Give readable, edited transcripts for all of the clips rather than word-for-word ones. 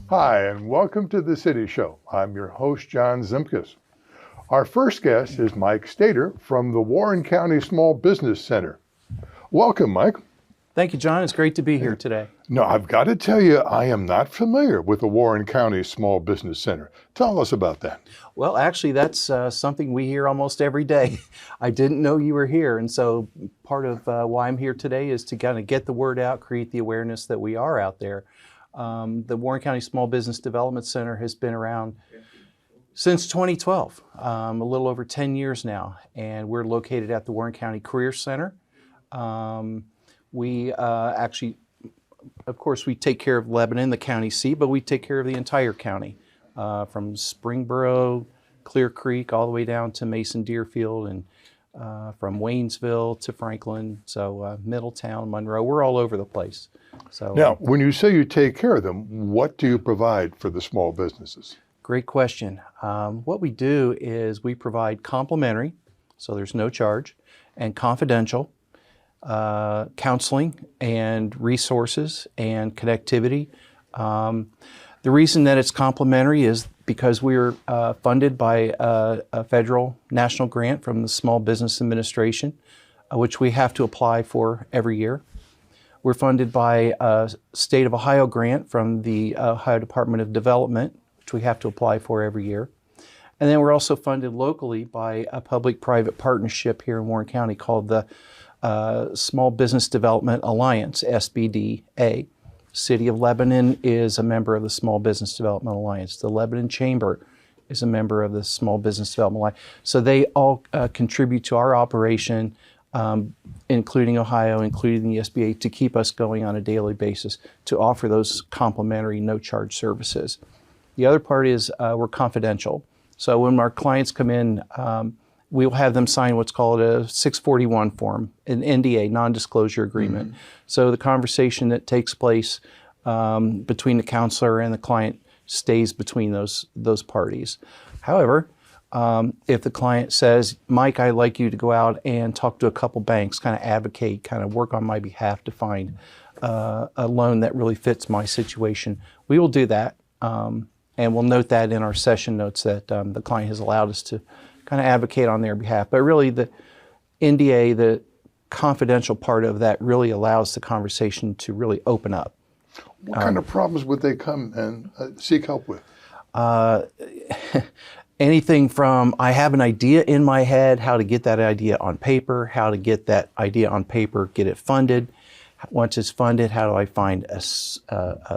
Hi, and welcome to The City Show. I'm your host, John Zimkus. Our first guest is Mike Stater from the Warren County Small Business Center. Welcome, Mike. Thank you, John. It's great to be here today. No, I've got to tell you, I am not familiar with the Warren County Small Business Center. Tell us about that. Well, actually, that's something we hear almost every day. I didn't know you were here, and so part of why I'm here today is to kind of get the word out, create the awareness that we are out there. The Warren County Small Business Development Center has been around since 2012, a little over 10 years now, and we're located at the Warren County Career Center. We actually, of course, we take care of Lebanon, the county seat, but we take care of the entire county, from Springboro, Clear Creek, all the way down to Mason Deerfield, and from Waynesville to Franklin, so Middletown, Monroe, we're all over the place. So now, when you say you take care of them, what do you provide for the small businesses? Great question. What we do is we provide complimentary, so there's no charge, and confidential counseling and resources and connectivity. The reason that it's complimentary is because we're funded by a federal national grant from the Small Business Administration, which we have to apply for every year. We're funded by a State of Ohio grant from the Ohio Department of Development, which we have to apply for every year. And then we're also funded locally by a public-private partnership here in Warren County called the Small Business Development Alliance, SBDA. City of Lebanon is a member of the Small Business Development Alliance. The Lebanon Chamber is a member of the Small Business Development Alliance. So they all contribute to our operation, including Ohio, including the SBA, to keep us going on a daily basis to offer those complimentary, no-charge services. The other part is we're confidential. So when our clients come in, we'll have them sign what's called a 641 form, an NDA, non-disclosure agreement. Mm-hmm. So the conversation that takes place between the counselor and the client stays between those parties. However, if the client says, Mike, I'd like you to go out and talk to a couple banks, kind of advocate, kind of work on my behalf to find a loan that really fits my situation, we will do that. And we'll note that in our session notes that the client has allowed us to kind of advocate on their behalf. But really the NDA, the confidential part of that, really allows the conversation to really open up. What kind of problems would they come and seek help with? Anything from, I have an idea in my head, how to get that idea on paper, how to get that idea on paper, get it funded. Once it's funded, how do I find a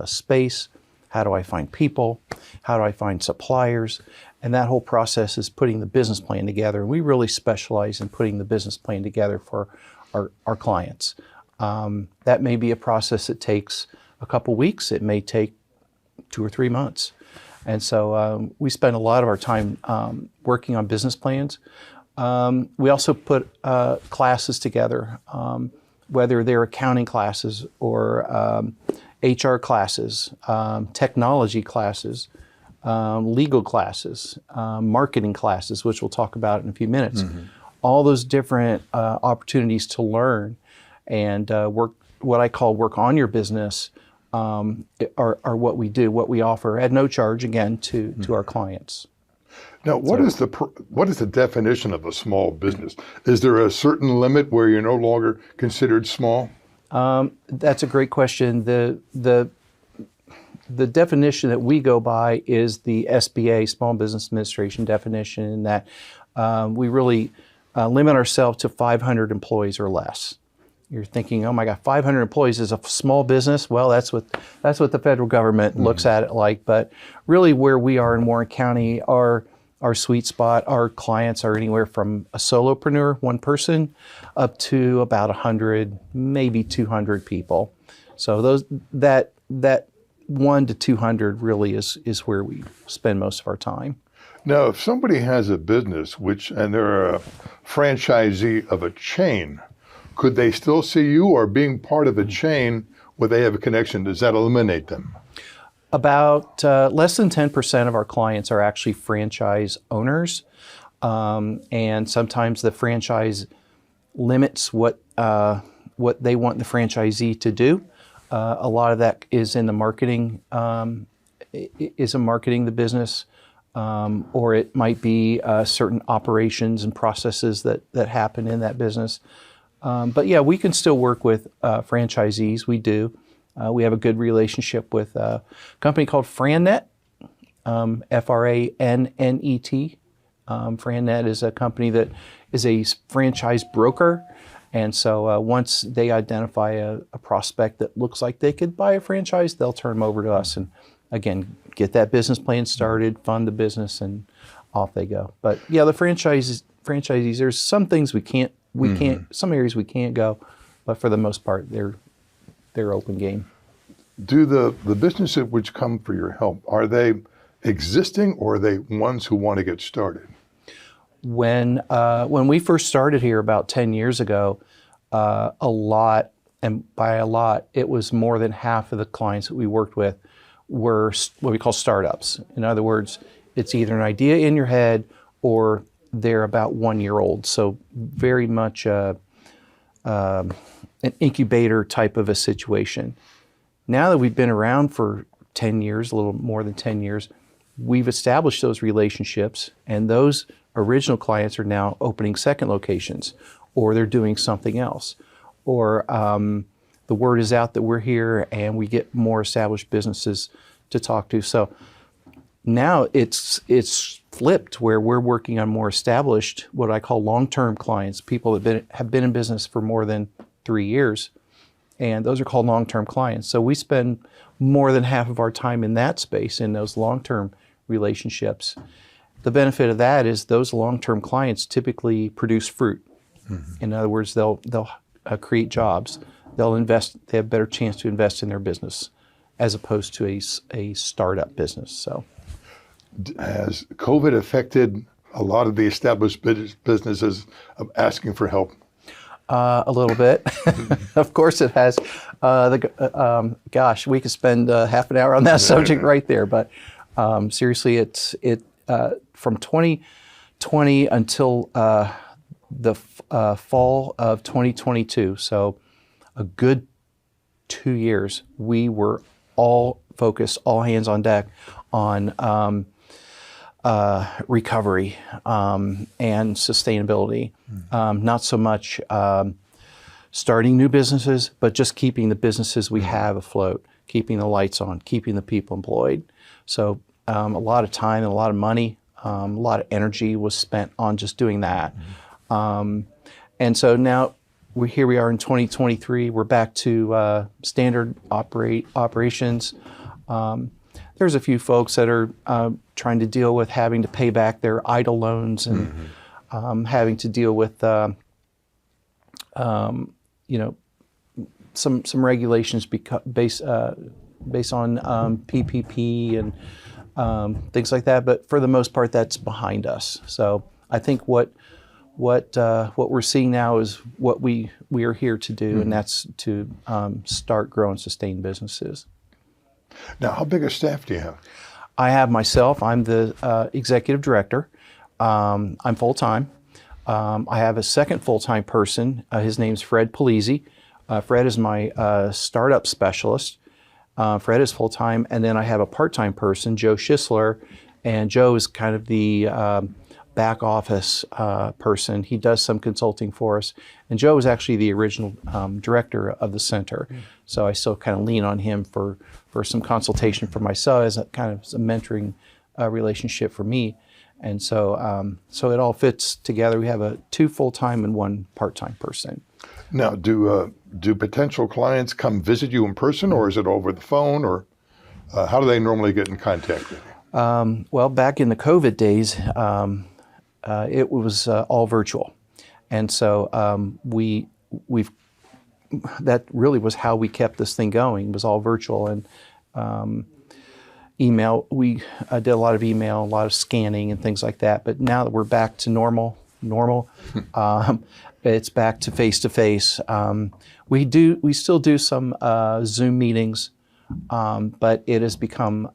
space? How do I find people? How do I find suppliers? And that whole process is putting the business plan together. And we really specialize in putting the business plan together for our clients. That may be a process that takes a couple weeks. It may take 2 or 3 months. And so we spend a lot of our time working on business plans. We also put classes together, whether they're accounting classes or HR classes, technology classes, legal classes, marketing classes, which we'll talk about in a few minutes. Mm-hmm. All those different opportunities to learn and work, what I call work on your business, are what we do, what we offer at no charge, again, to our clients. Now, what is the definition of a small business? Is there a certain limit where you're no longer considered small? That's a great question. The definition that we go by is the SBA, Small Business Administration definition, in that we really limit ourselves to 500 employees or less. You're thinking, oh my God, 500 employees is a small business? Well, that's what the federal government looks at it like. But really, where we are in Warren County, our sweet spot, our clients are anywhere from a solopreneur, one person, up to about 100, maybe 200 people. So that 1 to 200 really is where we spend most of our time. Now, if somebody has a business and they're a franchisee of a chain, could they still see you, or being part of a chain where they have a connection, does that eliminate them? About less than 10% of our clients are actually franchise owners, and sometimes the franchise limits what they want the franchisee to do. A lot of that is in the marketing is marketing the business, or it might be certain operations and processes that happen in that business. But yeah, we can still work with franchisees. We do. We have a good relationship with a company called FranNet, FRANNET. FranNet is a company that is a franchise broker. And so once they identify a prospect that looks like they could buy a franchise, they'll turn them over to us and, again, get that business plan started, fund the business, and off they go. But yeah, the franchisees, there's some things we can't, some areas we can't go, but for the most part, they're open game. Do the businesses which come for your help, are they existing or are they ones who want to get started? When we first started here about 10 years ago, a lot, and by a lot, it was more than half of the clients that we worked with were what we call startups. In other words, it's either an idea in your head or they're about 1 year old. So very much an incubator type of a situation. Now that we've been around for 10 years, a little more than 10 years, we've established those relationships, and those original clients are now opening second locations, or they're doing something else, or the word is out that we're here and we get more established businesses to talk to. So now it's flipped where we're working on more established, what I call long-term clients, people that have been in business for more than 3 years, and those are called long-term clients. So we spend more than half of our time in that space, in those long-term relationships. The benefit of that is those long-term clients typically produce fruit. Mm-hmm. In other words, they'll create jobs. They'll invest. They have a better chance to invest in their business as opposed to a startup business. So, has COVID affected a lot of the established businesses of asking for help? A little bit. Of course it has. Gosh, we could spend half an hour on that subject right there. But seriously, it from 2020 until the fall of 2022, so a good 2 years, we were all focused, all hands on deck on recovery and sustainability. Not so much starting new businesses, but just keeping the businesses we have afloat, keeping the lights on, keeping the people employed. So a lot of time and a lot of money, a lot of energy was spent on just doing that. And so now here we are in 2023. We're back to standard operations. There's a few folks that are trying to deal with having to pay back their idle loans and having to deal with some regulations based on PPP and things like that. But for the most part, that's behind us. So I think what we're seeing now is what we are here to do, and that's to start, grow, and sustain businesses. Now, how big a staff do you have? I have myself. I'm the executive director. I'm full-time. I have a second full-time person. His name's Fred Polizzi. Fred is my startup specialist. Fred is full-time. And then I have a part-time person, Joe Schisler. And Joe is kind of the back office person. He does some consulting for us. And Joe was actually the original director of the center. So I still kind of lean on him for some consultation for myself as a kind of a mentoring relationship for me. And so so it all fits together. We have 2 full-time and 1 part-time person. Now, do potential clients come visit you in person, or is it over the phone, or how do they normally get in contact with you? Well, back in the COVID days, it was all virtual. And so that really was how we kept this thing going, was all virtual. And email, we did a lot of email, a lot of scanning and things like that. But now that we're back to normal, it's back to face-to-face. We still do some Zoom meetings, but it has become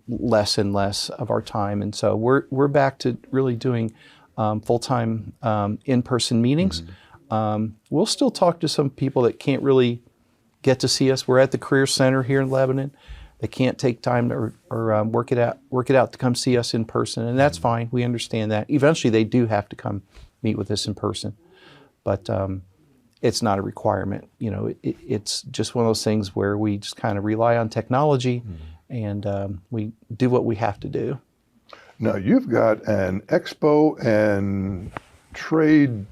less and less of our time. And so we're back to really doing full-time in-person meetings. We'll still talk to some people that can't really get to see us. We're at the Career Center here in Lebanon, They can't take time or work it out to come see us in person, and that's fine. We understand that. Eventually, they do have to come meet with us in person, but it's not a requirement. You know, it's just one of those things where we just kind of rely on technology, and we do what we have to do. Now, you've got an expo and trade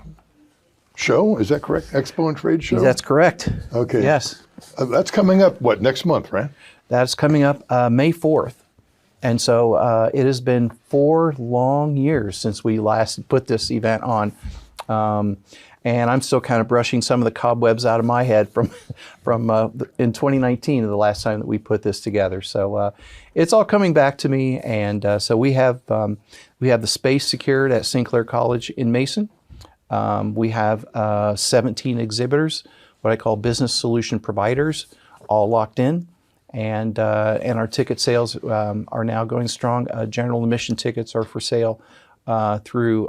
show, is that correct? Expo and trade show? That's correct. Okay. Yes. That's coming up, what, next month, right? That's coming up May 4th. And so it has been 4 long years since we last put this event on. And I'm still kind of brushing some of the cobwebs out of my head from in 2019, the last time that we put this together. So it's all coming back to me. And so we have the space secured at St. Clair College in Mason. We have 17 exhibitors, what I call business solution providers, all locked in. And our ticket sales are now going strong. General admission tickets are for sale through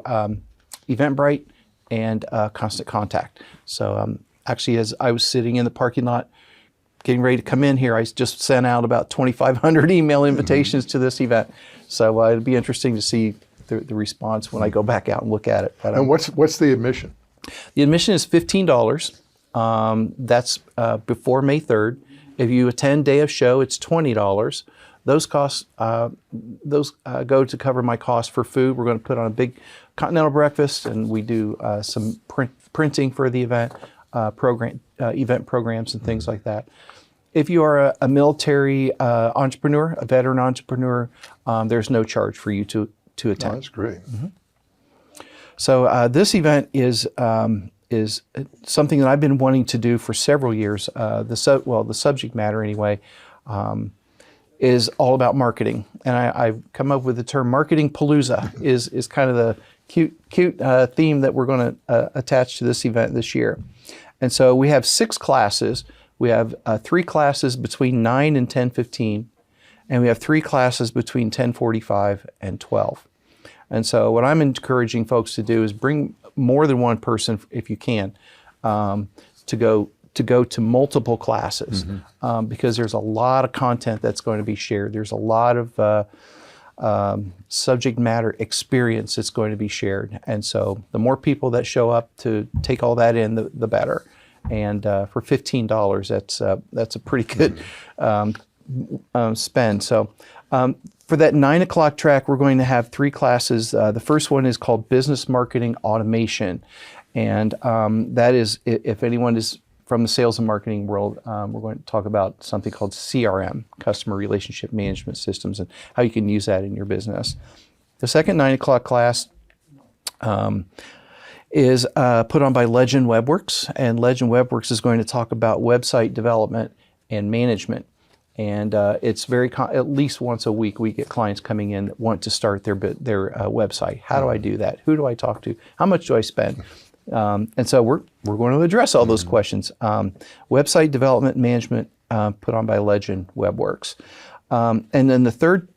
Eventbrite and Constant Contact. So actually, as I was sitting in the parking lot getting ready to come in here, I just sent out about 2,500 email invitations to this event. So it'll be interesting to see the response when I go back out and look at it. But, And what's the admission? the admission is $15. That's before May 3rd. If you attend day of show, it's $20. Those costs go to cover my costs for food. We're going to put on a big continental breakfast, and we do some printing for the event, event programs and things like that. If you are a military entrepreneur, a veteran entrepreneur, there's no charge for you to attend. Oh, that's great. So this event is something that I've been wanting to do for several years. The subject matter anyway is all about marketing, and I've come up with the term "marketing palooza" is kind of the cute theme that we're going to attach to this event this year. And so we have 6 classes. We have 3 classes between 9 and 10:15, and we have 3 classes between 10:45 and 12. And so what I'm encouraging folks to do is bring more than one person, if you can, to go to multiple classes, because there's a lot of content that's going to be shared. There's a lot of subject matter experience that's going to be shared. And so the more people that show up to take all that in, the better. And for $15, that's a pretty good spend. So for that 9 o'clock track, we're going to have 3 classes. The first one is called Business Marketing Automation. And that is, if anyone is from the sales and marketing world, we're going to talk about something called CRM, Customer Relationship Management Systems, and how you can use that in your business. The second 9 o'clock class is put on by Legend WebWorks, and Legend WebWorks is going to talk about website development and management. And it's very at least once a week we get clients coming in that want to start their website. How do I do that? Who do I talk to? How much do I spend? And so we're going to address all those questions. Website development and management put on by Legend WebWorks. And then the third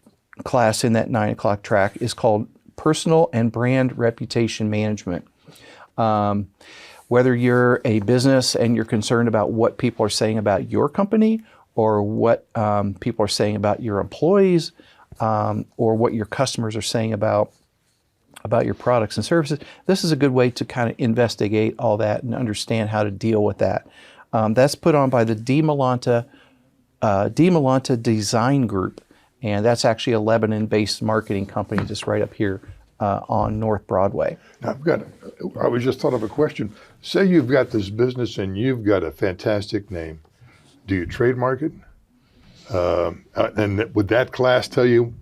class in that 9 o'clock track is called Personal and Brand Reputation Management. Whether you're a business and you're concerned about what people are saying about your company, or what people are saying about your employees, or what your customers are saying about your products and services, this is a good way to kind of investigate all that and understand how to deal with that. That's put on by the D. Malanta Design Group, and that's actually a Lebanon-based marketing company just right up here on North Broadway. Now, I was just thought of a question. Say you've got this business and you've got a fantastic name. Do you trademark it? And would that class tell you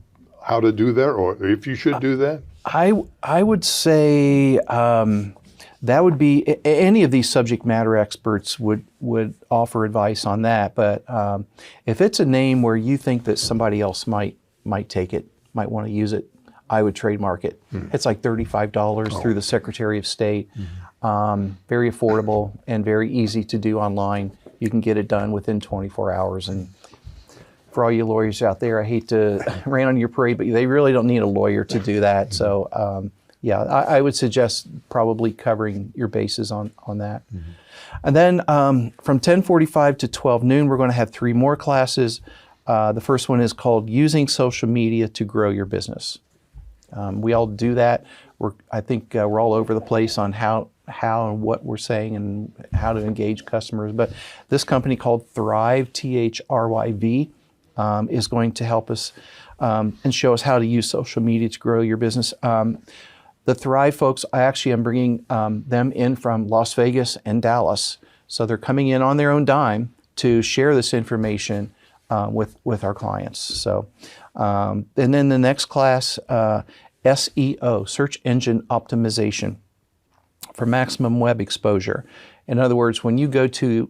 how to do that, or if you should do that? I would say that would be any of these subject matter experts would offer advice on that. But if it's a name where you think that somebody else might take it, might want to use it, I would trademark it. It's like $35 through the Secretary of State. Very affordable and very easy to do online. You can get it done within 24 hours. And for all you lawyers out there, I hate to rain on your parade, but they really don't need a lawyer to do that. So yeah, I would suggest probably covering your bases on that. And then from 10:45 to 12 noon, we're going to have 3 more classes. The first one is called Using Social Media to Grow Your Business. We all do that. I think we're all over the place on how and what we're saying and how to engage customers. But this company called Thryv, Thryv, is going to help us and show us how to use social media to grow your business. The Thryv folks, I actually am bringing them in from Las Vegas and Dallas. So they're coming in on their own dime to share this information with our clients. So, and then the next class, SEO, Search Engine Optimization, for maximum web exposure. In other words, when you go to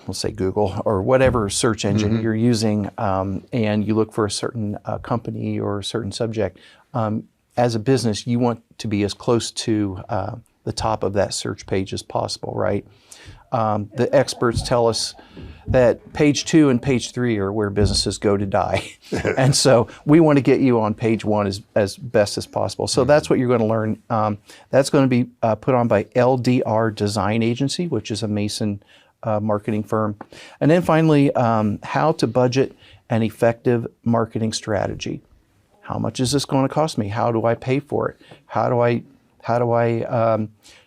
let's say Google or whatever search engine you're using, and you look for a certain company or a certain subject, as a business, you want to be as close to the top of that search page as possible, right? The experts tell us that page 2 and page 3 are where businesses go to die. And so we want to get you on page 1 as best as possible. So that's what you're going to learn. That's going to be put on by LDR Design Agency, which is a Mason marketing firm. And then finally, how to budget an effective marketing strategy. How much is this going to cost me? How do I pay for it? How do I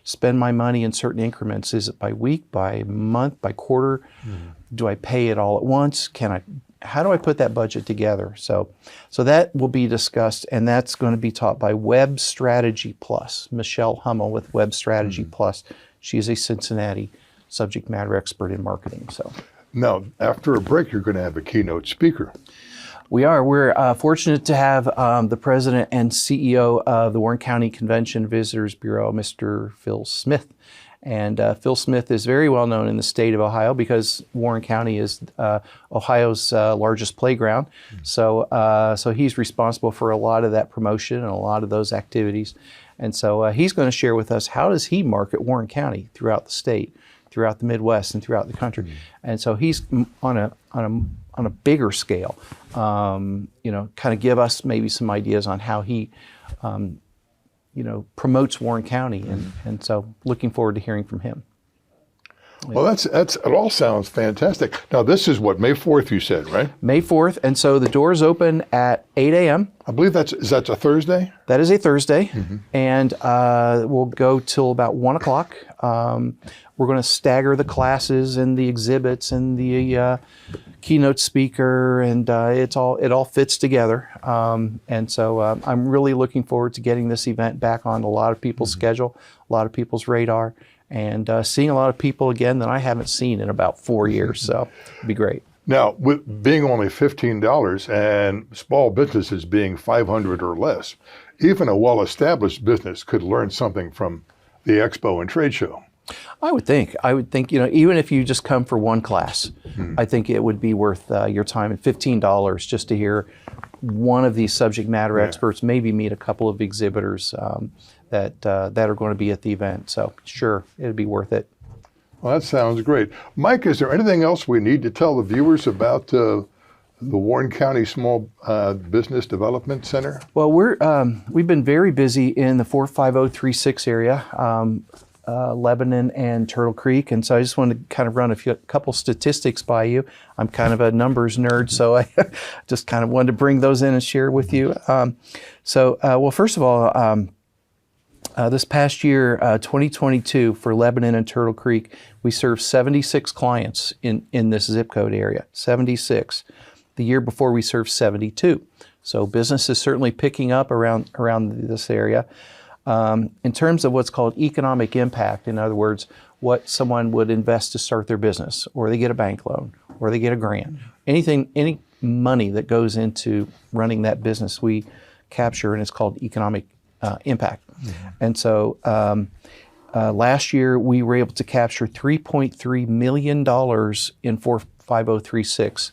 spend my money in certain increments? Is it by week, by month, by quarter? Do I pay it all at once? How do I put that budget together? So that will be discussed, and that's going to be taught by Web Strategy Plus, Michelle Hummel with Web Strategy Plus. She is a Cincinnati subject matter expert in marketing. So Now, after a break, you're going to have a keynote speaker. We're fortunate to have the president and CEO of the Warren County Convention Visitors Bureau, Mr. Phil Smith. And Phil Smith is very well known in the state of Ohio because Warren County is Ohio's largest playground. So he's responsible for a lot of that promotion and a lot of those activities. And so he's going to share with us how does he market Warren County throughout the state, throughout the Midwest, and throughout the country. And so he's on a bigger scale, kind of give us maybe some ideas on how he, promotes Warren County, and so looking forward to hearing from him. Well, it all sounds fantastic. Now, this is what, May 4th, you said, right? May 4th, and so the doors open at 8 a.m. I believe that's a Thursday? That is a Thursday, and we'll go till about 1 o'clock. We're going to stagger the classes and the exhibits and the keynote speaker, and it all fits together. And so I'm really looking forward to getting this event back on a lot of people's schedule, a lot of people's radar, and seeing a lot of people again that I haven't seen in about 4 years. So it'd be great. Now, with being only $15 and small businesses being $500 or less, even a well-established business could learn something from the expo and trade show. I would think, even if you just come for one class, I think it would be worth your time, and $15 just to hear one of these subject matter experts, maybe meet a couple of exhibitors that are going to be at the event. So sure, it'd be worth it. Well, that sounds great. Mike, is there anything else we need to tell the viewers about the Warren County Small Business Development Center? Well, we've been very busy in the 45036 area, Lebanon and Turtle Creek, and so I just wanted to kind of run a couple statistics by you. I'm kind of a numbers nerd, so I just kind of wanted to bring those in and share with you. Well, first of all, this past year, 2022, for Lebanon and Turtle Creek, we served 76 clients in this zip code area, 76. The year before, we served 72. So business is certainly picking up around this area. In terms of what's called economic impact, in other words, what someone would invest to start their business, or they get a bank loan, or they get a grant, any money that goes into running that business, we capture, and it's called economic impact. And so last year we were able to capture $3.3 million in 45036.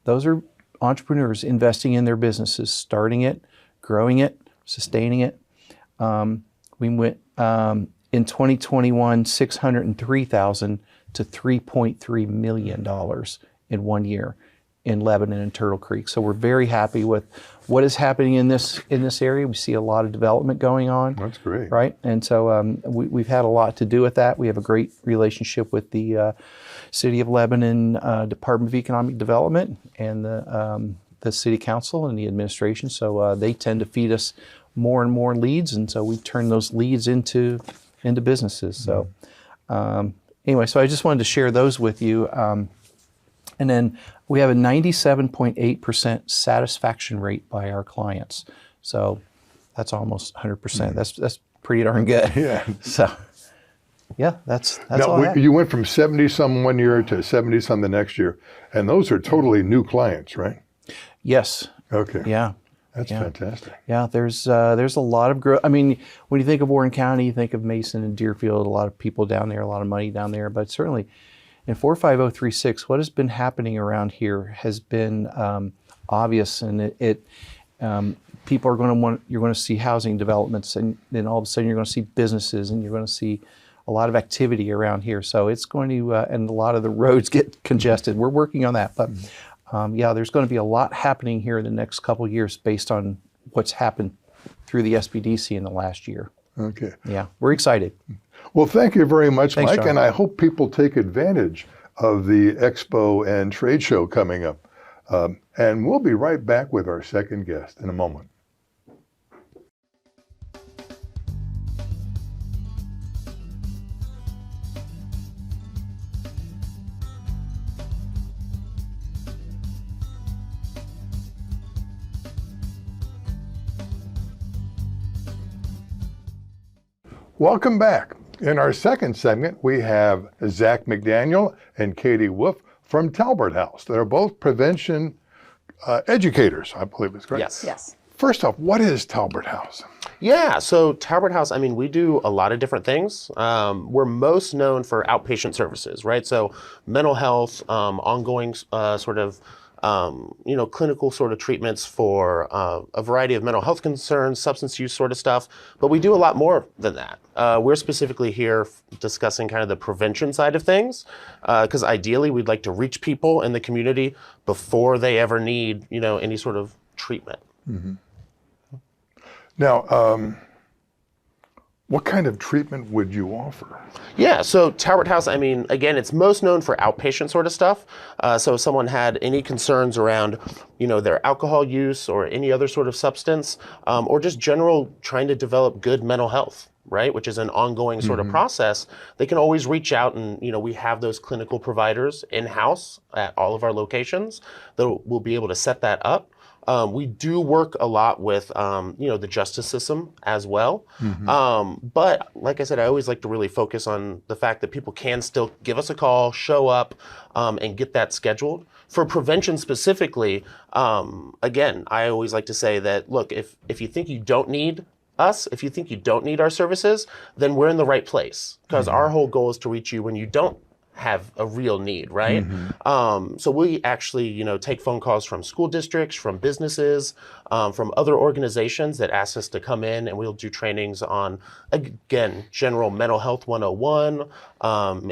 Those are entrepreneurs investing in their businesses, starting it, growing it, sustaining it. We went in 2021, $603,000 to $3.3 million in 1 year in Lebanon and Turtle Creek. So we're very happy with what is happening in this area. We see a lot of development going on. That's great. Right, and so we've had a lot to do with that. We have a great relationship with the City of Lebanon Department of Economic Development and the City Council and the administration. So they tend to feed us more and more leads, and so we turn those leads into businesses. So anyway, so I just wanted to share those with you. And then we have a 97.8% satisfaction rate by our clients. So that's almost 100%. That's pretty darn good. Yeah. So yeah, that's Now, all I have. you went from 70-some one year to 70-some the next year, and those are totally new clients, right? Yes. Okay. Yeah. That's Yeah. fantastic. Yeah, there's a lot of growth. I mean, when you think of Warren County, you think of Mason and Deerfield, a lot of people down there, a lot of money down there. But certainly in 45036, what has been happening around here has been obvious, and people are going to you're going to see housing developments, and then all of a sudden you're going to see businesses, and you're going to see a lot of activity around here. So it's going to, and a lot of the roads get congested. We're working on that, but yeah, there's going to be a lot happening here in the next couple of years based on what's happened through the SBDC in the last year. Okay. Yeah, we're excited. Well, thank you very much, Thanks, Mike, John. and I hope people take advantage of the expo and trade show coming up. And we'll be right back with our second guest in a moment. Welcome back. In our second segment, we have Zach McDaniel and Katie Wolf from Talbert House. They're both prevention educators, I believe is correct. Yes. Yes. First off, what is Talbert House? Yeah, so Talbert House, I mean, we do a lot of different things. We're most known for outpatient services, right? So mental health, ongoing clinical sort of treatments for a variety of mental health concerns, substance use sort of stuff. But we do a lot more than that. We're specifically here discussing kind of the prevention side of things, because ideally we'd like to reach people in the community before they ever need, any sort of treatment. Mm-hmm. Now, what kind of treatment would you offer? Yeah, so Talbert House, I mean, again, it's most known for outpatient sort of stuff. So if someone had any concerns around, their alcohol use or any other sort of substance, or just general trying to develop good mental health, right, which is an ongoing sort of process, they can always reach out and, we have those clinical providers in-house at all of our locations that will be able to set that up. We do work a lot with, the justice system as well. But like I said, I always like to really focus on the fact that people can still give us a call, show up, and get that scheduled. For prevention specifically, again, I always like to say that, look, if you think you don't need us, if you think you don't need our services, then we're in the right place. Because our whole goal is to reach you when you don't have a real need, right? So we actually, take phone calls from school districts, from businesses, from other organizations that ask us to come in, and we'll do trainings on, again, general mental health 101,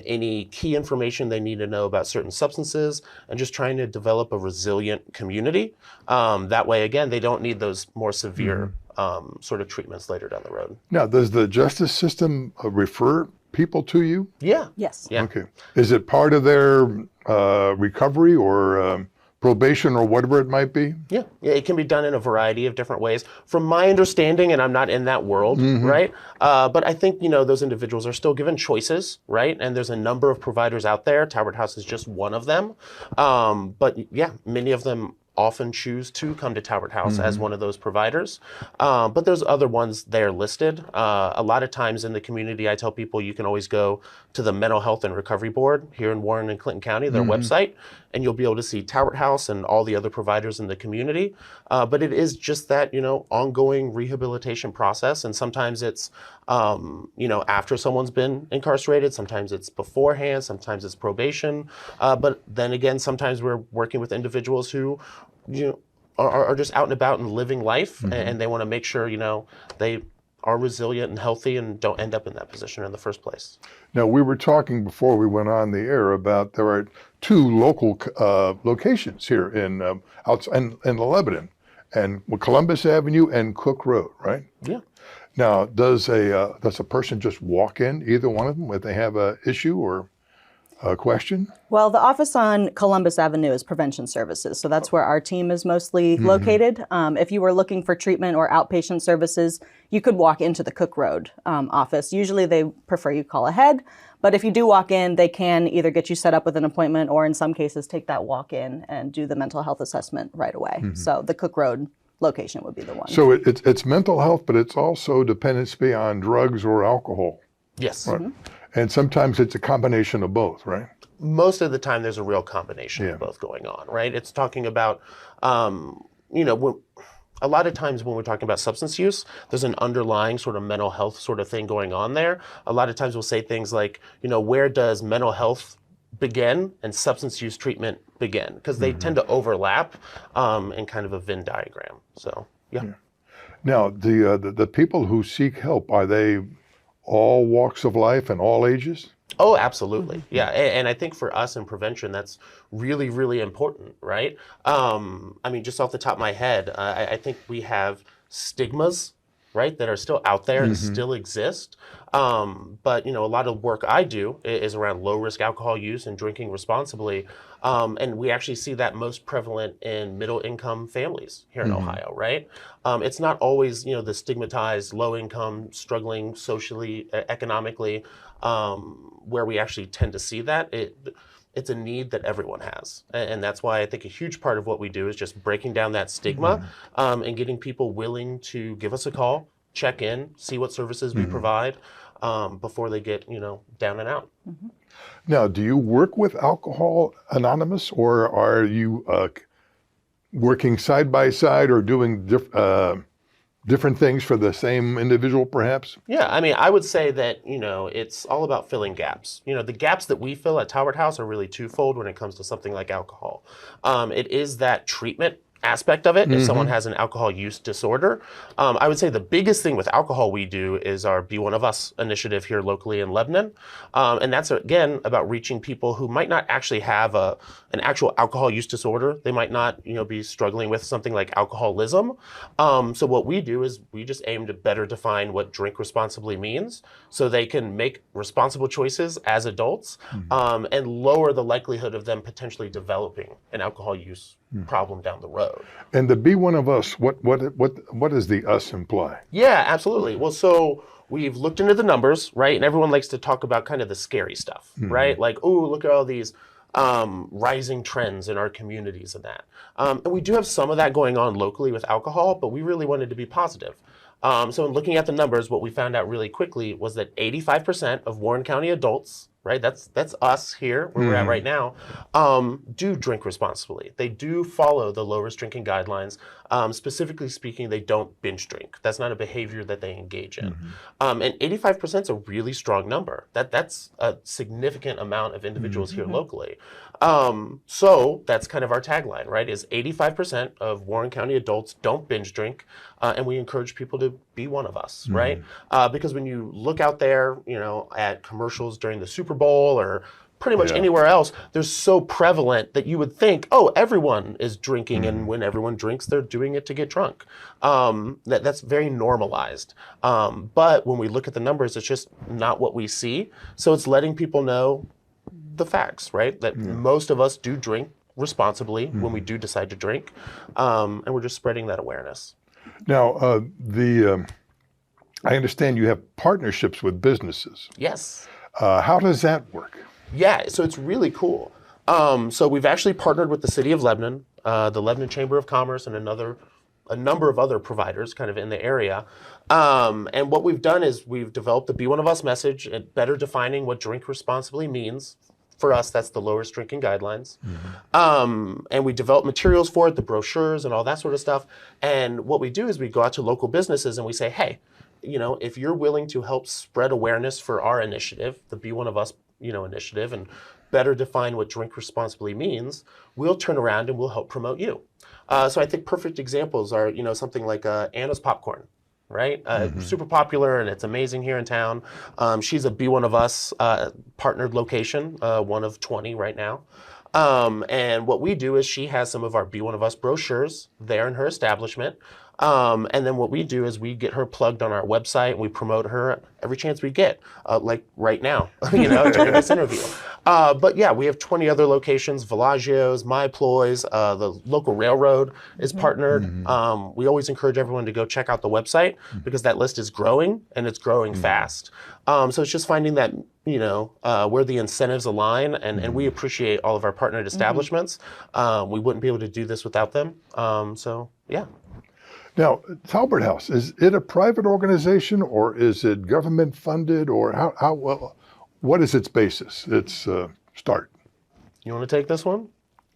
any key information they need to know about certain substances, and just trying to develop a resilient community. That way, again, they don't need those more severe sort of treatments later down the road. Now, does the justice system refer people to you? Yeah. Yes. Yeah. Okay. Is it part of their recovery or probation or whatever it might be? Yeah, it can be done in a variety of different ways. From my understanding, and I'm not in that world, right? But I think, those individuals are still given choices, right? And there's a number of providers out there. Talbert House is just one of them. But yeah, many of them often choose to come to Talbert House as one of those providers. But there's other ones there listed. A lot of times in the community, I tell people you can always go to the Mental Health and Recovery Board here in Warren and Clinton County, their website, and you'll be able to see Talbert House and all the other providers in the community. But it is just that, ongoing rehabilitation process. And sometimes it's, after someone's been incarcerated, sometimes it's beforehand, sometimes it's probation. But then again, sometimes we're working with individuals who, are just out and about and living life, and they want to make sure, they are resilient and healthy and don't end up in that position in the first place. Now, we were talking before we went on the air about there are two local locations here in in Lebanon, and Columbus Avenue and Cook Road, right? Yeah. Now, does a person just walk in either one of them if they have a issue or a question? Well, the office on Columbus Avenue is prevention services, so that's where our team is mostly located. If you were looking for treatment or outpatient services, you could walk into the Cook Road office. Usually they prefer you call ahead, but if you do walk in, they can either get you set up with an appointment or in some cases take that walk in and do the mental health assessment right away. So the Cook Road location would be the one. So it's mental health, but it's also dependency on drugs or alcohol. Yes. Right. And sometimes it's a combination of both, right? Most of the time there's a real combination of both going on, right? It's talking about, a lot of times when we're talking about substance use, there's an underlying sort of mental health sort of thing going on there. A lot of times we'll say things like, where does mental health begin and substance use treatment begin? Because they tend to overlap in kind of a Venn diagram. So, yeah. Now, the people who seek help, are they all walks of life and all ages? Oh, absolutely. Yeah. And I think for us in prevention, that's really, really important, right? Just off the top of my head, I think we have stigmas, right, that are still out there and still exist. But, a lot of work I do is around low risk alcohol use and drinking responsibly. And we actually see that most prevalent in middle income families here in Ohio, right? It's not always, the stigmatized, low income, struggling socially, economically, where we actually tend to see that. It's a need that everyone has. And that's why I think a huge part of what we do is just breaking down that stigma and getting people willing to give us a call, check in, see what services we provide before they get, down and out. Now, do you work with Alcohol Anonymous, or are you working side by side or doing different things for the same individual, perhaps? Yeah, I would say that, it's all about filling gaps. The gaps that we fill at Talbert House are really twofold when it comes to something like alcohol. It is that treatment aspect of it if someone has an alcohol use disorder. I would say the biggest thing with alcohol we do is our Be One of Us initiative here locally in Lebanon. And that's, again, about reaching people who might not actually have an actual alcohol use disorder. They might not, be struggling with something like alcoholism. So what we do is we just aim to better define what drink responsibly means so they can make responsible choices as adults and lower the likelihood of them potentially developing an alcohol use problem down the road. And the Be One of Us, what does the us imply? Yeah, absolutely. Well, so we've looked into the numbers, right? And everyone likes to talk about kind of the scary stuff, right? Like, oh, look at all these rising trends in our communities and that. And we do have some of that going on locally with alcohol, but we really wanted to be positive. So in looking at the numbers, what we found out really quickly was that 85% of Warren County adults, right, that's us here where we're at right now, do drink responsibly. They do follow the low risk drinking guidelines. Specifically speaking, they don't binge drink. That's not a behavior that they engage in. And 85% is a really strong number. That's a significant amount of individuals here locally. So that's kind of our tagline, right, is 85% of Warren County adults don't binge drink, and we encourage people to be one of us, right? Because when you look out there, at commercials during the Super Bowl or pretty much anywhere else, they're so prevalent that you would think, oh, everyone is drinking, and when everyone drinks, they're doing it to get drunk. That's very normalized. But when we look at the numbers, it's just not what we see. So it's letting people know the facts, right? That most of us do drink responsibly when we do decide to drink, and we're just spreading that awareness. Now, I understand you have partnerships with businesses. Yes. How does that work? Yeah, so it's really cool. So we've actually partnered with the City of Lebanon, the Lebanon Chamber of Commerce, and a number of other providers kind of in the area. And what we've done is we've developed the Be One of Us message and better defining what drink responsibly means. For us, that's the low risk drinking guidelines. And we develop materials for it, the brochures and all that sort of stuff. And what we do is we go out to local businesses and we say, hey, if you're willing to help spread awareness for our initiative, the Be One of Us, initiative, and better define what drink responsibly means, we'll turn around and we'll help promote you. So I think perfect examples are, something like Anna's Popcorn. right? Super popular, and it's amazing here in town. She's a Be One of Us partnered location, one of 20 right now. And what we do is she has some of our Be One of Us brochures there in her establishment. And then what we do is we get her plugged on our website, and we promote her every chance we get, like right now, during this interview. But yeah, we have 20 other locations, Villaggio's, My Ploys, the local railroad is partnered. We always encourage everyone to go check out the website because that list is growing, and it's growing fast. So it's just finding that, where the incentives align, and we appreciate all of our partnered establishments. We wouldn't be able to do this without them. So yeah. Now, Talbert House, is it a private organization or is it government funded, or what is its basis, its start? You want to take this one?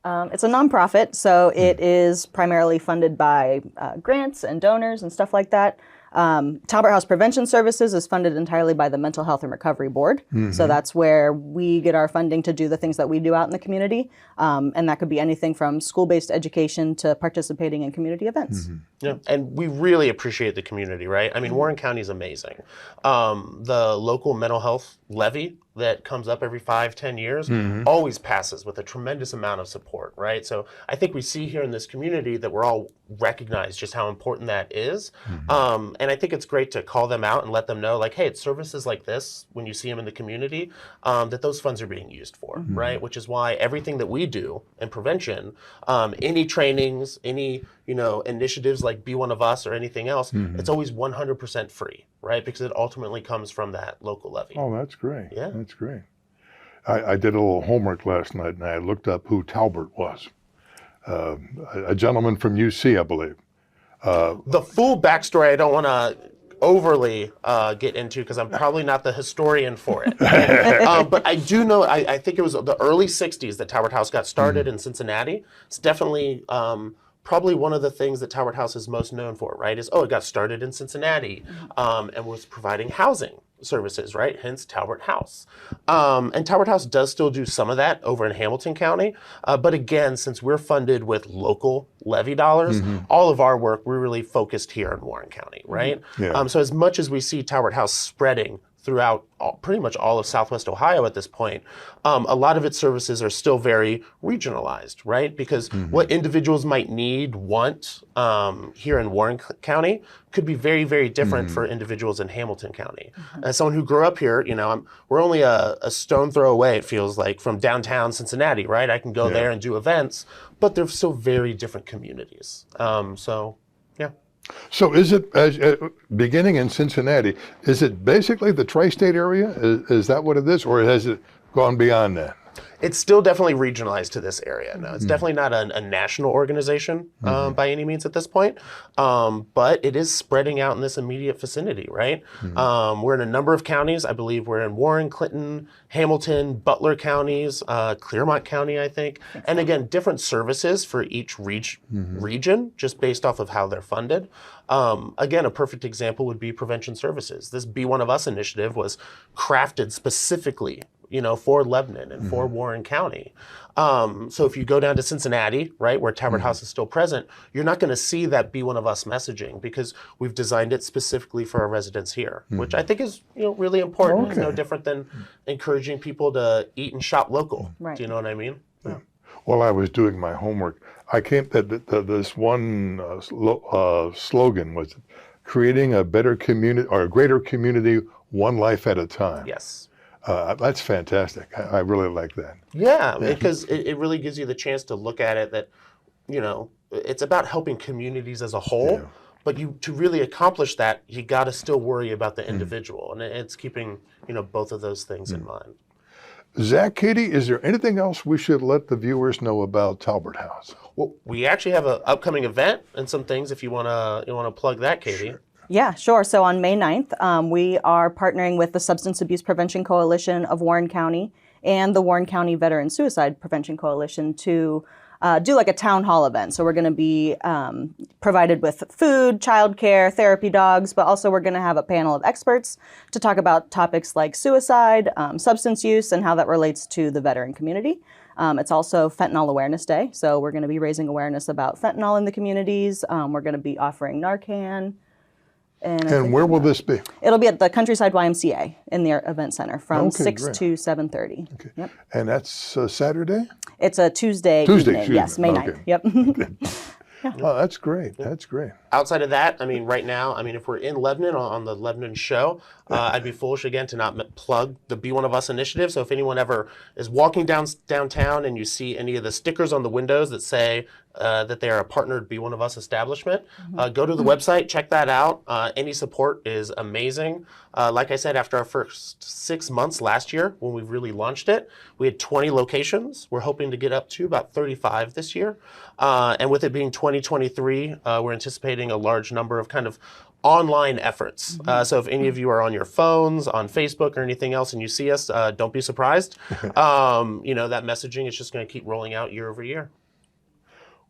It's a nonprofit, so it is primarily funded by grants and donors and stuff like that. Talbert House Prevention Services is funded entirely by the Mental Health and Recovery Board. So that's where we get our funding to do the things that we do out in the community. And that could be anything from school-based education to participating in community events. Yeah, and we really appreciate the community, right? I mean, Warren County is amazing. The local mental health levy that comes up every 5-10 years always passes with a tremendous amount of support, right? So I think we see here in this community that we're all recognize just how important that is. And I think it's great to call them out and let them know, like, hey, it's services like this, when you see them in the community, that those funds are being used for, right? Which is why everything that we do in prevention, any trainings, any initiatives like Be One of Us or anything else, it's always 100% free, right? Because it ultimately comes from that local levy. Oh, that's great. Yeah. That's great. I did a little homework last night, and I looked up who Talbert was. A gentleman from UC, I believe. The full backstory I don't want to overly get into because I'm probably not the historian for it. But I do know, I think it was the early 60s that Talbert House got started in Cincinnati. It's definitely probably one of the things that Talbert House is most known for, right? Is, it got started in Cincinnati and was providing housing services, right? Hence Talbert House. And Talbert House does still do some of that over in Hamilton County. But again, since we're funded with local levy dollars, all of our work, we're really focused here in Warren County, right? Yeah. So as much as we see Talbert House spreading throughout pretty much all of Southwest Ohio at this point, a lot of its services are still very regionalized, right? Because what individuals might want here in Warren County could be very, very different for individuals in Hamilton County. As someone who grew up here, we're only a stone throw away, it feels like, from downtown Cincinnati, right? I can go there and do events, but they're still very different communities. Yeah. So is it, beginning in Cincinnati, is it basically the tri-state area? Is that what it is, or has it gone beyond that? It's still definitely regionalized to this area. No, it's definitely not a national organization by any means at this point, but it is spreading out in this immediate vicinity, right? We're in a number of counties. I believe we're in Warren, Clinton, Hamilton, Butler counties, Clermont County, I think. And again, different services for each region, just based off of how they're funded. Again, a perfect example would be prevention services. This Be One of Us initiative was crafted specifically for Lebanon and for Warren County. So if you go down to Cincinnati, right, where Talbert House is still present, you're not going to see that Be One of Us messaging because we've designed it specifically for our residents here, which I think is really important. It's no different than encouraging people to eat and shop local. Right. Do you know what I mean? Yeah. While I was doing my homework, I came that this one slogan was creating a better community or a greater community, one life at a time. Yes. That's fantastic. I really like that. Yeah, because it really gives you the chance to look at it that, it's about helping communities as a whole, but to really accomplish that, you got to still worry about the individual, and it's keeping, both of those things in mind. Zach, Katie, is there anything else we should let the viewers know about Talbert House? Well, we actually have an upcoming event and some things if you want to plug that, Katie. Sure. Yeah, sure. So on May 9th, we are partnering with the Substance Abuse Prevention Coalition of Warren County and the Warren County Veteran Suicide Prevention Coalition to do like a town hall event. So we're going to be provided with food, childcare, therapy dogs, but also we're going to have a panel of experts to talk about topics like suicide, substance use, and how that relates to the veteran community. It's also Fentanyl Awareness Day. So we're going to be raising awareness about fentanyl in the communities. We're going to be offering Narcan. And And where will this be? it'll be at the Countryside YMCA in their event center from Okay, 6 great. to 7:30. Yep. And that's Saturday? It's a Tuesday Tuesday, evening. excuse Yes, me. May Okay. 9th. Yep. Oh, that's great. That's great. Outside of that, I mean, right now, I mean, if we're in Lebanon on the Lebanon show, I'd be foolish again to not plug the Be One of Us initiative. So if anyone ever is walking downtown and you see any of the stickers on the windows that say that they are a partnered Be One of Us establishment, go to the website, check that out. Any support is amazing. Like I said, after our first 6 months last year, when we really launched it, we had 20 locations. We're hoping to get up to about 35 this year. And with it being 2023, we're anticipating a large number of kind of online efforts. So if any of you are on your phones, on Facebook or anything else, and you see us, don't be surprised. That messaging is just going to keep rolling out year over year.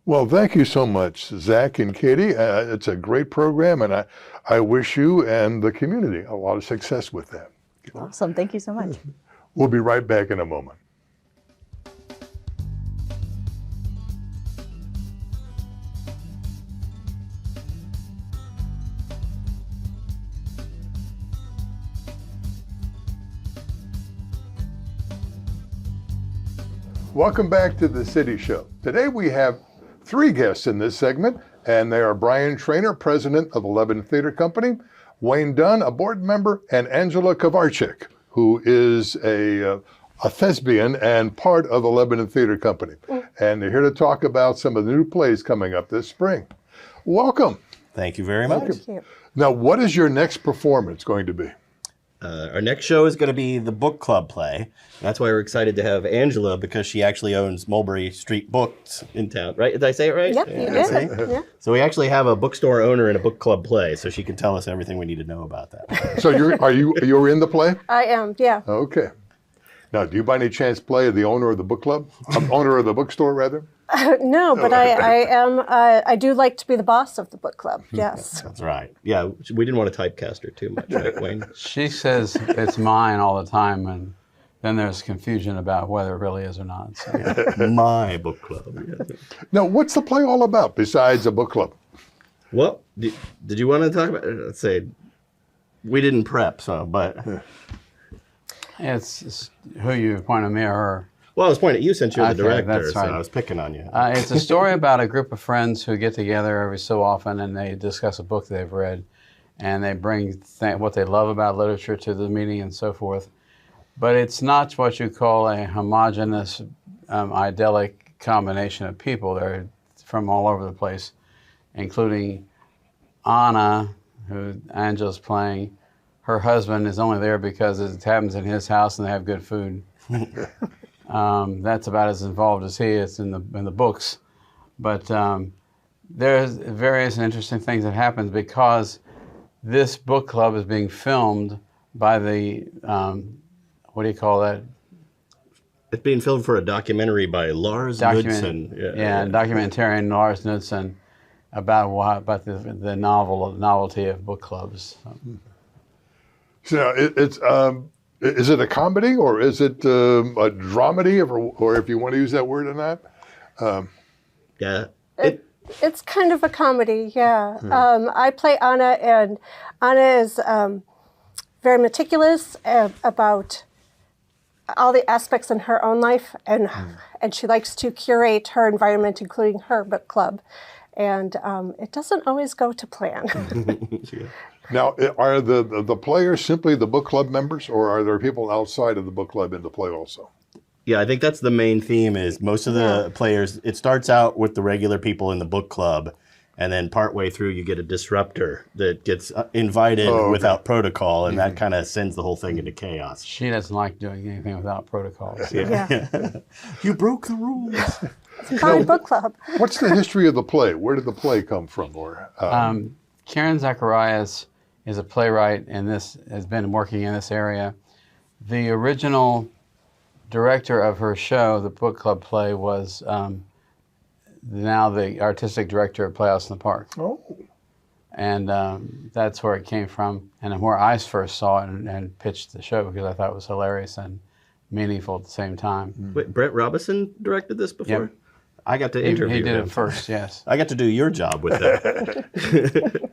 Well, thank you so much, Zach and Katie. It's a great program, and I wish you and the community a lot of success with that. Awesome. Thank you so much. We'll be right back in a moment. Welcome back to the City Show. Today we have 3 guests in this segment, and they are Brian Trainer, president of the Lebanon Theater Company, Wayne Dunn, a board member, and Angela Kovarchik, who is a thespian and part of the Lebanon Theater Company. And they're here to talk about some of the new plays coming up this spring. Welcome. Thank you very much. Welcome. Now, what is your next performance going to be? Our next show is going to be the book club play. That's why we're excited to have Angela, because she actually owns Mulberry Street Books in town, right? Did I say it right? Yep, you did. Yeah. So we actually have a bookstore owner and a book club play, so she can tell us everything we need to know about that. So you're in the play? I am, yeah. Okay. Now, do you by any chance play the owner of the book club? Owner of the bookstore, rather? No, but I am. I do like to be the boss of the book club. Yes. That's right. Yeah, we didn't want to typecast her too much, right, Wayne? She says it's mine all the time, and then there's confusion about whether it really is or not. So. My book club. Yeah. Now, what's the play all about besides a book club? Well, did you want to talk about it? Let's say we didn't prep, but... It's who you point at me or her. Well, I was pointing at you since you're the Okay, director, that's so right. I was picking on you. It's a story about a group of friends who get together every so often and they discuss a book they've read, and they bring what they love about literature to the meeting and so forth. But it's not what you call a homogeneous, idyllic combination of people. They're from all over the place, including Anna, who Angela's playing. Her husband is only there because it happens in his house and they have good food. That's about as involved as he is in the books. But there's various interesting things that happen because this book club is being filmed by the, what do you call that? It's being filmed for a documentary by Lars Knudsen. Documentarian Lars Knudsen about the novelty of book clubs. So is it a comedy or is it a dramedy, or if you want to use that word or not? Yeah. It's kind of a comedy, yeah. I play Anna, and Anna is very meticulous about all the aspects in her own life, and she likes to curate her environment, including her book club. And it doesn't always go to plan. Now, are the players simply the book club members, or are there people outside of the book club in the play also? Yeah, I think that's the main theme is most of the players, it starts out with the regular people in the book club, and then partway through you get a disruptor that gets invited without protocol, and that kind of sends the whole thing into chaos. She doesn't like doing anything without protocols. Yeah. You broke the rules. It's my book club. What's the history of the play? Where did the play come from? Or Karen Zacharias is a playwright and has been working in this area. The original director of her show, the book club play, was now the artistic director of Playhouse in the Park. Oh. And that's where it came from, and where I first saw it and pitched the show because I thought it was hilarious and meaningful at the same time. Wait, Brett Robinson directed this before? Yep. I got to interview He did him. it first, yes. I got to do your job with that.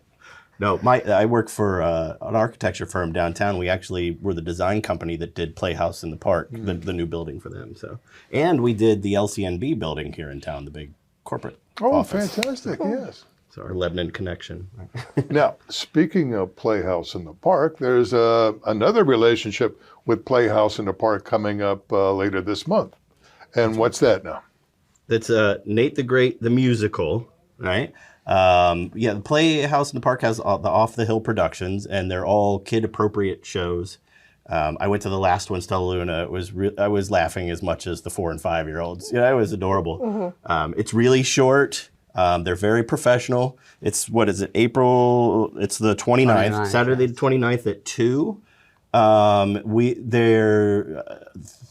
No, I work for an architecture firm downtown. We actually were the design company that did Playhouse in the Park, the new building for them. So, and we did the LCNB building here in town, the big corporate office. Fantastic, yes. So our Lebanon connection. Now, speaking of Playhouse in the Park, there's another relationship with Playhouse in the Park coming up later this month. And what's that now? That's Nate the Great, the musical, right? The Playhouse in the Park has the Off the Hill productions, and they're all kid-appropriate shows. I went to the last one, Stella Luna. I was laughing as much as the 4 and 5 year olds. It was adorable. It's really short. They're very professional. It's, what is it, April? It's the 29th, Saturday the 29th at 2.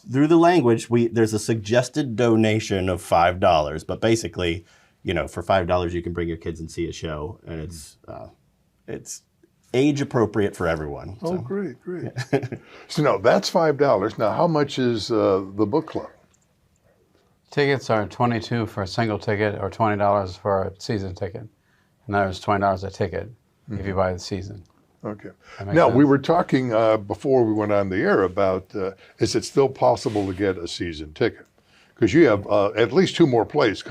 Through the language, there's a suggested donation of $5, but basically, for $5 you can bring your kids and see a show, and it's age appropriate for everyone. Oh, So. great. So now that's $5. Now, how much is the book club? Tickets are $22 for a single ticket or $20 for a season ticket. And there's $20 a ticket if you buy the season. Okay. That makes Now, we sense? were talking before we went on the air about, is it still possible to get a season ticket? Because you have at least 2 more plays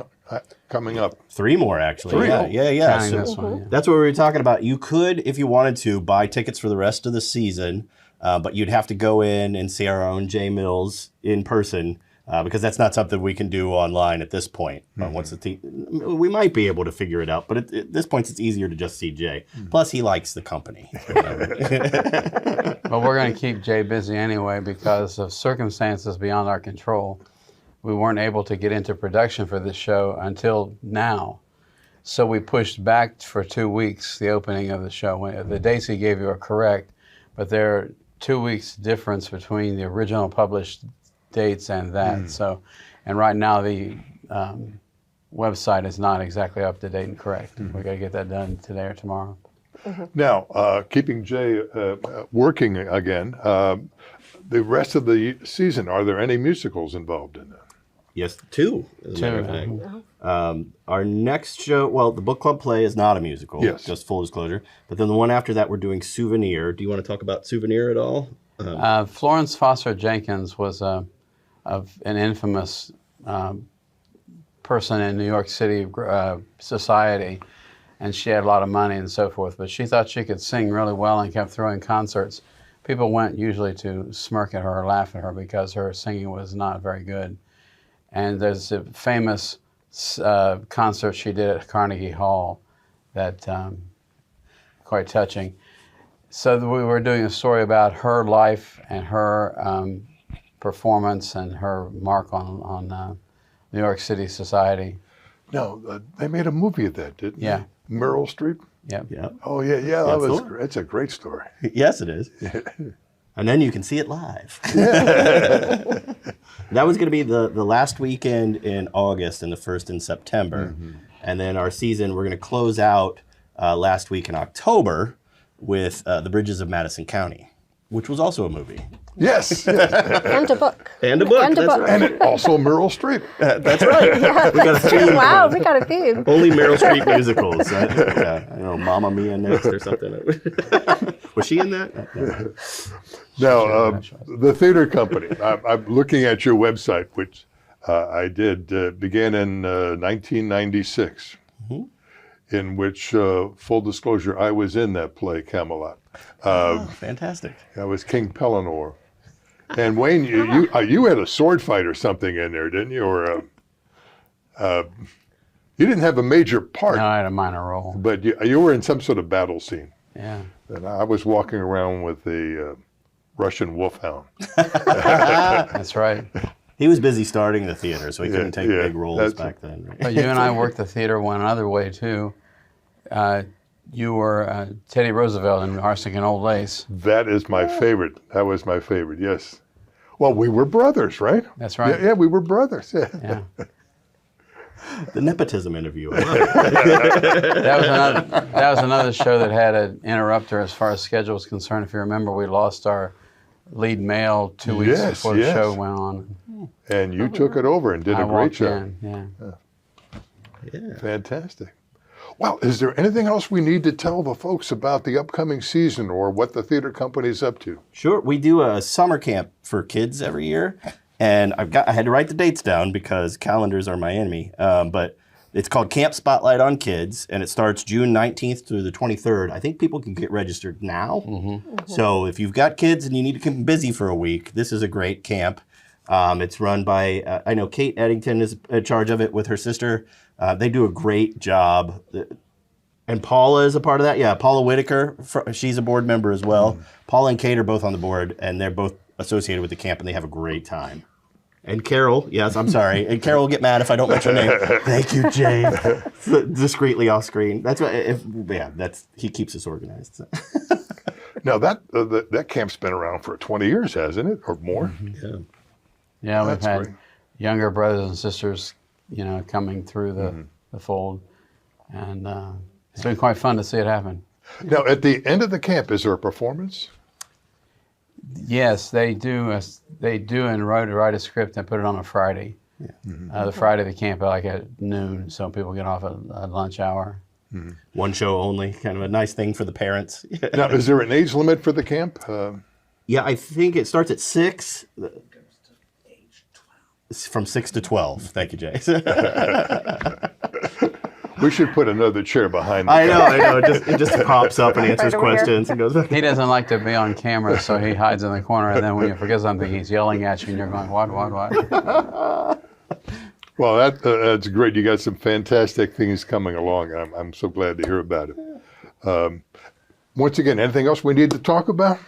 coming up. 3 more, actually. 3? Yeah. Counting So this one, yeah. that's what we were talking about. You could, if you wanted to, buy tickets for the rest of the season, but you'd have to go in and see our own Jay Mills in person, because that's not something we can do online at this point. Once we might be able to figure it out, but at this point, it's easier to just see Jay. Plus, he likes the company. But we're going to keep Jay busy anyway because of circumstances beyond our control. We weren't able to get into production for this show until now. So we pushed back for 2 weeks the opening of the show. The dates he gave you are correct, but there are 2 weeks difference between the original published dates and that. So, and right now the website is not exactly up to date and correct. We got to get that done today or tomorrow. Now, keeping Jay working again, the rest of the season, are there any musicals involved in that? Yes, 2, as a matter of fact. Our next show, well, the book club play is not a musical, just full disclosure. But then the one after that, we're doing Souvenir. Do you want to talk about Souvenir at all? Florence Foster Jenkins was an infamous person in New York City society, and she had a lot of money and so forth, but she thought she could sing really well and kept throwing concerts. People went usually to smirk at her or laugh at her because her singing was not very good. And there's a famous concert she did at Carnegie Hall that quite touching. So we were doing a story about her life and her performance and her mark on New York City society. No, they made a movie of that, didn't they? Yeah. Meryl Streep? Yep. Yeah. Oh, yeah, it's a great story. Yes, it is. And then you can see it live. That was going to be the last weekend in August and the first in September. And then our season, we're going to close out last week in October with The Bridges of Madison County, which was also a movie. Yes. And a book. And a book. And a that's book. right. And it also Meryl Streep. That's right. We got a theme. Wow, we got a theme. Only Meryl Streep musicals. Yeah, I don't know, Mamma Mia next or something. Was she in that? No. Now, the theater company, I'm looking at your website, which I did, began in 1996, in which, full disclosure, I was in that play, Camelot. Fantastic. I was King Pellinor. And Wayne, you had a sword fight or something in there, didn't you? Or you didn't have a major part, No, I had a minor role. but you were in some sort of battle scene. Yeah. And I was walking around with the Russian wolfhound. That's right. He was busy starting the theater, so he couldn't take yeah, big roles that's- back then. Right? But you and I worked the theater one other way too. You were Teddy Roosevelt in Arsenic and Old Lace. That is my favorite. That was my favorite, yes. Well, we were brothers, right? That's right. Yeah, we were brothers. Yeah. Yeah. The nepotism interview. I love it. That was another show that had an interrupter as far as schedule was concerned. If you remember, we lost our lead male 2 weeks Yes, before the yes. show went on. And you took it over and did I a great walked job. in. Yeah. Fantastic. Well, is there anything else we need to tell the folks about the upcoming season or what the theater company is up to? Sure. We do a summer camp for kids every year. And I had to write the dates down because calendars are my enemy. But it's called Camp Spotlight on Kids, and it starts June 19th through the 23rd. I think people can get registered now. So if you've got kids and you need to keep them busy for a week, this is a great camp. It's run by, I know Kate Eddington is in charge of it with her sister. They do a great job. And Paula is a part of that. Yeah, Paula Whitaker, she's a board member as well. Paula and Kate are both on the board, and they're both associated with the camp, and they have a great time. And Carol, yes, I'm sorry. And Carol will get mad if I don't mention her name. Thank you, Jane. Discreetly off screen. That's what. He keeps us organized. So. Now that camp's been around for 20 years, hasn't it, or more? Yeah. Yeah, we've That's had great. younger brothers and sisters, coming through the fold, and it's been quite fun to see it happen. Now, at the end of the camp, is there a performance? Yes, they do. And write a script and put it on a Friday. The Friday of the camp, like at noon, so people get off at lunch hour. One show only, kind of a nice thing for the parents. Now, is there an age limit for the camp? Yeah, I think it starts at 6. It's from 6 to 12. Thank you, Jay. We should put another chair behind the I know. It just pops up and answers Right over here. questions and goes back. He doesn't like to be on camera, so he hides in the corner. And then when you forget something, he's yelling at you, and you're going, "What? Well, that's great. You got some fantastic things coming along. I'm so glad to hear about it. Once again, anything else we need to talk about?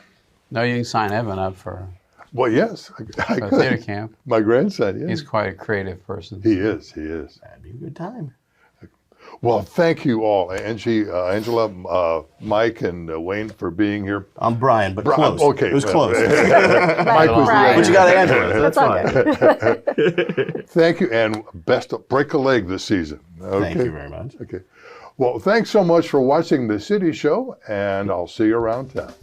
No, you can sign Evan up for Well, yes. I a could. theater camp. My grandson, yeah. He's quite a creative person. He is. That'd be a good time. Well, thank you all, Angie, Angela, Mike, and Wayne for being here. I'm Brian, but close. Okay. It was close. Mike was Brian. But you got Angela. That's all good. the Thank you, and best of break a leg this season. Okay. Thank you very much. Okay. Well, thanks so much for watching the City Show, and I'll see you around town.